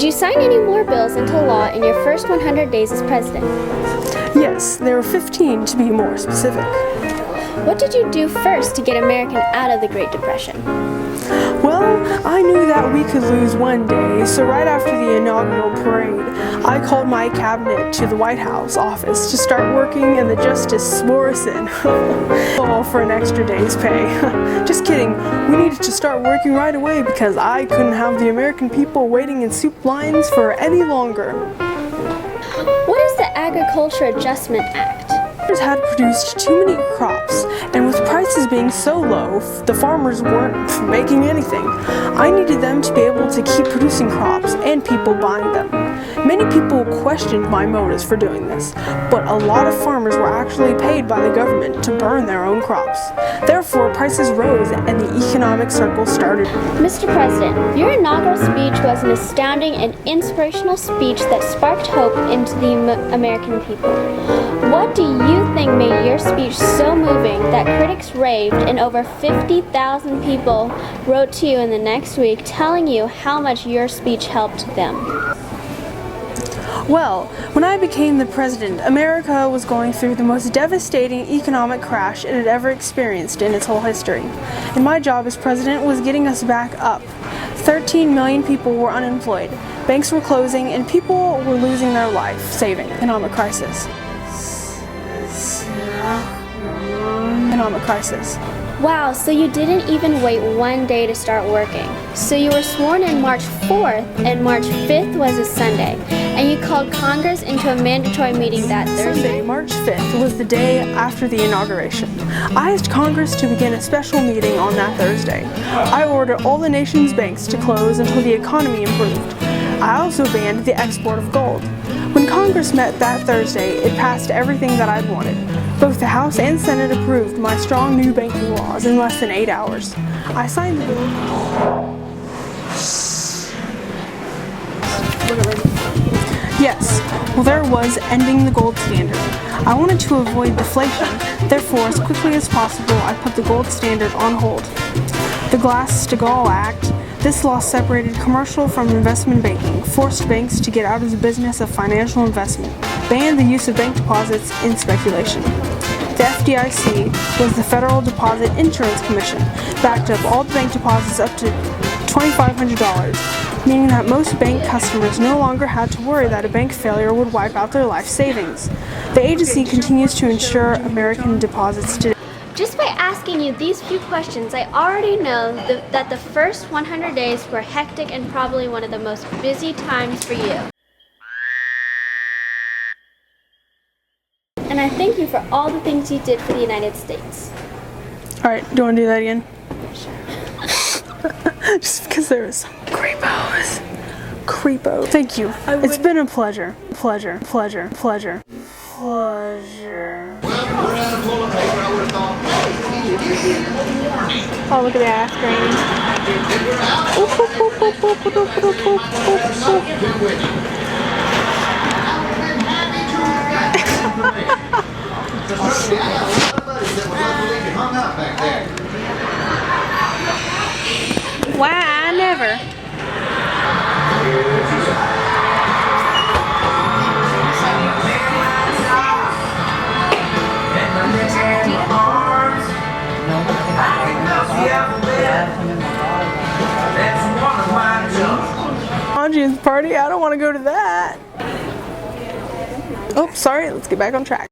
Did you sign any more bills into law in your first 100 days as president? Yes, there were 15 to be more specific. What did you do first to get America out of the Great Depression? Well, I knew that we could lose one day, so right after the inaugural parade, I called my cabinet to the White House office to start working, and the justice swore us in. All for an extra day's pay. Just kidding, we needed to start working right away because I couldn't have the American people waiting in soup lines for any longer. What is the Agriculture Adjustment Act? Farmers had produced too many crops, and with prices being so low, the farmers weren't making anything. I needed them to be able to keep producing crops and people buying them. Many people questioned my motives for doing this, but a lot of farmers were actually paid by the government to burn their own crops. Therefore, prices rose and the economic circle started. Mr. President, your inaugural speech was an astounding and inspirational speech that sparked hope into the American people. What do you think made your speech so moving that critics raved and over 50,000 people wrote to you in the next week telling you how much your speech helped them? Well, when I became the president, America was going through the most devastating economic crash it had ever experienced in its whole history. And my job as president was getting us back up. 13 million people were unemployed, banks were closing, and people were losing their life saving. Economic crisis. Economic crisis. Wow, so you didn't even wait one day to start working. So you were sworn in March 4th, and March 5th was a Sunday, and you called Congress into a mandatory meeting that Thursday. Sunday, March 5th, was the day after the inauguration. I asked Congress to begin a special meeting on that Thursday. I ordered all the nation's banks to close until the economy improved. I also banned the export of gold. When Congress met that Thursday, it passed everything that I'd wanted. Both the House and Senate approved my strong new banking laws in less than 8 hours. I signed the bill. Yes, well, there was ending the gold standard. I wanted to avoid deflation, therefore as quickly as possible I put the gold standard on hold. The Glass-Steagall Act. This law separated commercial from investment banking, forced banks to get out of the business of financial investment, banned the use of bank deposits in speculation. The FDIC was the Federal Deposit Insurance Commission, backed up all bank deposits up to $2,500, meaning that most bank customers no longer had to worry that a bank failure would wipe out their life savings. The agency continues to insure American deposits today. Just by asking you these few questions, I already know that the first 100 days were hectic and probably one of the most busy times for you. And I thank you for all the things you did for the United States. Alright, do you want to do that again? Sure. Just because there was some creepos. Creepo. Thank you. It's been a pleasure. Pleasure. Pleasure. Pleasure. Pleasure. Oh, look at the ice cream. Why I never. Audience party? I don't want to go to that. Oh, sorry. Let's get back on track.